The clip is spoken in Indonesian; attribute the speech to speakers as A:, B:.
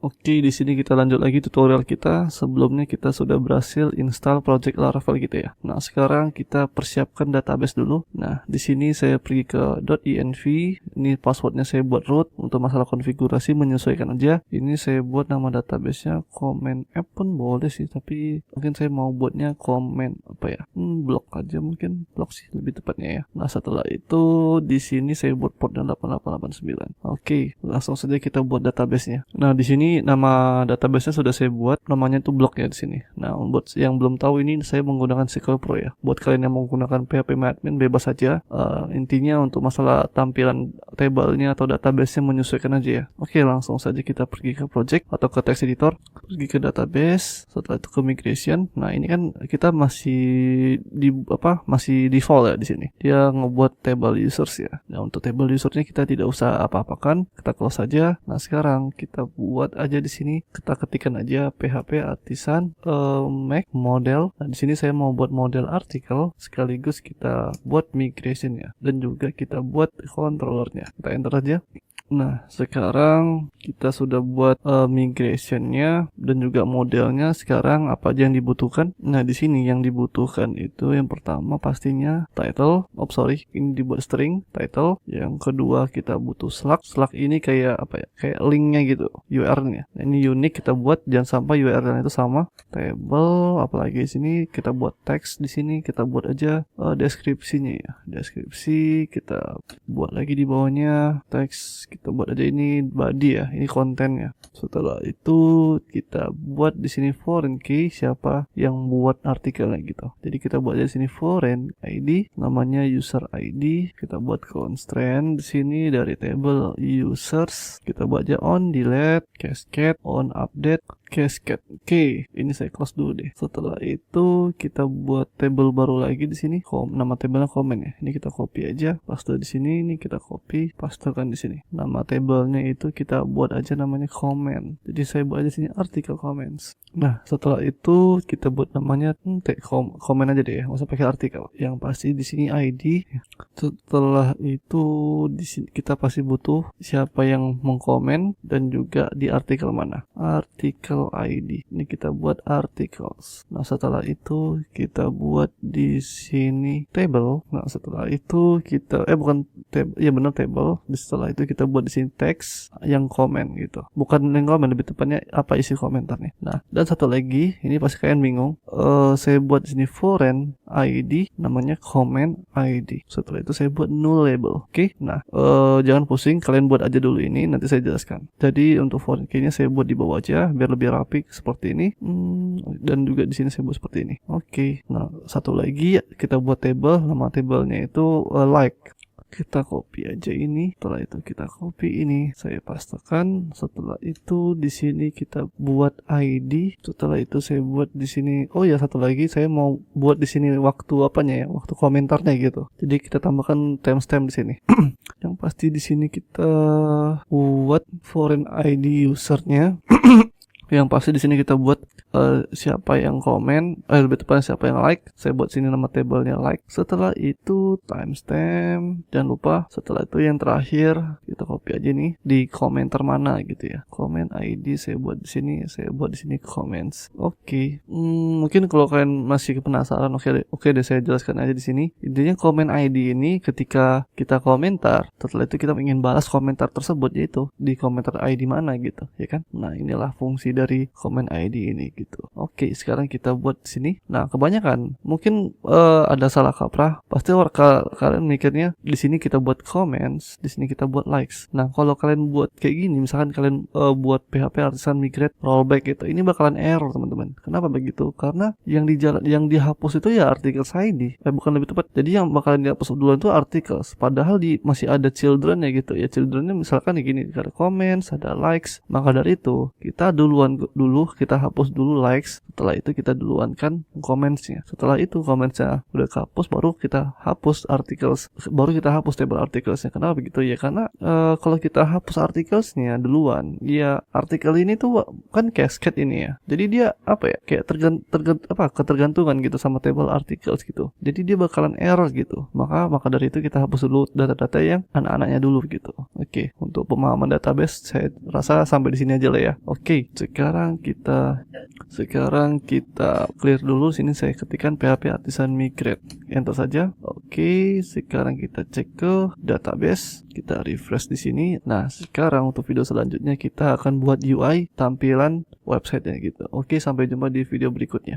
A: Oke, di sini kita lanjut lagi tutorial kita. Sebelumnya kita sudah berhasil install project Laravel gitu ya. Nah, sekarang kita persiapkan database dulu. Nah, di sini saya pergi ke .env. Ini passwordnya saya buat root. Untuk masalah konfigurasi menyesuaikan aja. Ini saya buat nama databasenya comment app pun boleh sih, tapi mungkin saya mau buatnya comment apa ya? Blog aja mungkin. Blog sih lebih tepatnya ya. Nah, setelah itu di sini saya buat portnya 8889. Oke, langsung saja kita buat databasenya. Nah, di sini nama database-nya sudah saya buat, namanya itu blog ya di sini. Nah, buat yang belum tahu ini saya menggunakan SQL Pro ya. Buat kalian yang menggunakan PHP bebas saja. Intinya untuk masalah tampilan tabelnya atau database-nya menyesuaikan aja ya. Oke, langsung saja kita pergi ke project atau ke text editor, pergi ke database, setelah itu ke migration. Nah, ini kan kita masih masih default ya di sini. Dia ngebuat table users ya. Nah, untuk table usernya kita tidak usah apa-apakan, kita close saja. Nah, sekarang kita buat aja di sini, kita ketikkan aja PHP artisan make model. Nah, di sini saya mau buat model artikel sekaligus kita buat migration ya, dan juga kita buat controllernya. Kita enter aja. Nah, sekarang kita sudah buat migrationnya dan juga modelnya. Sekarang apa aja yang dibutuhkan? Nah, di sini yang dibutuhkan itu yang pertama pastinya title. Ini dibuat string title. Yang kedua kita butuh slug. Slug ini kayak apa ya? Kayak linknya gitu, URL-nya. Nah, ini unik kita buat, jangan sampai URL-nya itu sama. Table, apalagi di sini kita buat text. Di sini kita buat aja deskripsinya ya. Deskripsi kita buat lagi di bawahnya teks. Kita buat aja ini body ya, ini kontennya. Setelah itu kita buat di sini foreign key, siapa yang buat artikelnya gitu. Jadi kita buat aja di sini foreign ID, namanya user ID. Kita buat constraint di sini dari table users. Kita buat aja on delete, cascade, on update, cascade. Oke, ini saya close dulu deh. Setelah itu kita buat table baru lagi di sini. Nama tabelnya comment ya. Ini kita copy aja, paste di sini. Ini kita copy, pastekan di sini. Nama tabelnya itu kita buat aja namanya comment. Jadi saya buat aja sini article comments. Nah, setelah itu kita buat namanya comment aja deh, nggak usah pakai artikel. Yang pasti di sini ID. Setelah itu di sini kita pasti butuh siapa yang mengkomen dan juga di artikel mana. Artikel ID. Ini kita buat articles. Nah, setelah itu kita buat di sini table. Nah, setelah itu kita bukan table, ya benar table. Setelah itu kita buat di sini text yang komen gitu. Bukan yang komen, lebih tepatnya apa isi komentarnya. Nah, dan satu lagi, ini pasti kalian bingung. Saya buat di sini foreign ID, namanya comment ID. Setelah itu saya buat null label. Oke. Nah, jangan pusing, kalian buat aja dulu ini, nanti saya jelaskan. Jadi untuk foreign key-nya saya buat di bawah aja biar lebih rapi seperti ini. Dan juga di sini saya buat seperti ini. Oke. Nah, satu lagi kita buat table, nama tablenya itu like. Kita copy aja ini. Setelah itu kita copy ini, saya pastekan. Setelah itu di sini kita buat ID. Setelah itu saya buat di sini. Oh ya, satu lagi saya mau buat di sini waktu apanya ya? Waktu komentarnya gitu. Jadi kita tambahkan timestamp di sini. Yang pasti di sini kita buat foreign ID usernya. Yang pasti di sini kita buat siapa yang komen, lebih tepatnya siapa yang like. Saya buat sini nama tabelnya like. Setelah itu timestamp, jangan lupa. Setelah itu yang terakhir kita copy aja nih di komentar mana gitu ya. Comment ID saya buat di sini, saya buat di sini comments. Oke. Mungkin kalau kalian masih penasaran, oke deh saya jelaskan aja di sini. Intinya comment ID ini ketika kita komentar, setelah itu kita ingin balas komentar tersebut, yaitu di komentar ID mana gitu, ya kan? Nah, inilah fungsi dari comment ID ini gitu. Oke, sekarang kita buat sini. Nah, kebanyakan mungkin ada salah kaprah. Pasti kalian mikirnya di sini kita buat comments, di sini kita buat likes. Nah, kalau kalian buat kayak gini, misalkan kalian buat PHP artisan migrate rollback gitu, ini bakalan error teman-teman. Kenapa begitu? Karena yang dihapus itu ya artikel ID. Bukan, lebih tepat. Jadi yang bakalan dihapus duluan itu articles. Padahal masih ada children ya gitu. Ya childrennya misalkan kayak gini, ada comments, ada likes. Maka dari itu kita dulu kita hapus dulu dulu likes, setelah itu kita duluankan comments-nya. Setelah itu comments-nya udah kehapus, baru kita hapus articles, baru kita hapus table articles-nya. Kenapa begitu ya? Karena kalau kita hapus articles-nya duluan, ya artikel ini tuh kan cascade ini ya. Jadi dia apa ya? Kayak ketergantungan gitu sama table articles gitu. Jadi dia bakalan error gitu. Maka dari itu kita hapus dulu data-data yang anak-anaknya dulu gitu. Oke, untuk pemahaman database saya rasa sampai di sini aja lah ya. Oke, sekarang kita clear dulu. Sini saya ketikkan PHP Artisan Migrate, enter saja. Oke, sekarang kita cek ke database, kita refresh di sini. Nah, sekarang untuk video selanjutnya kita akan buat UI tampilan websitenya gitu. Oke, sampai jumpa di video berikutnya.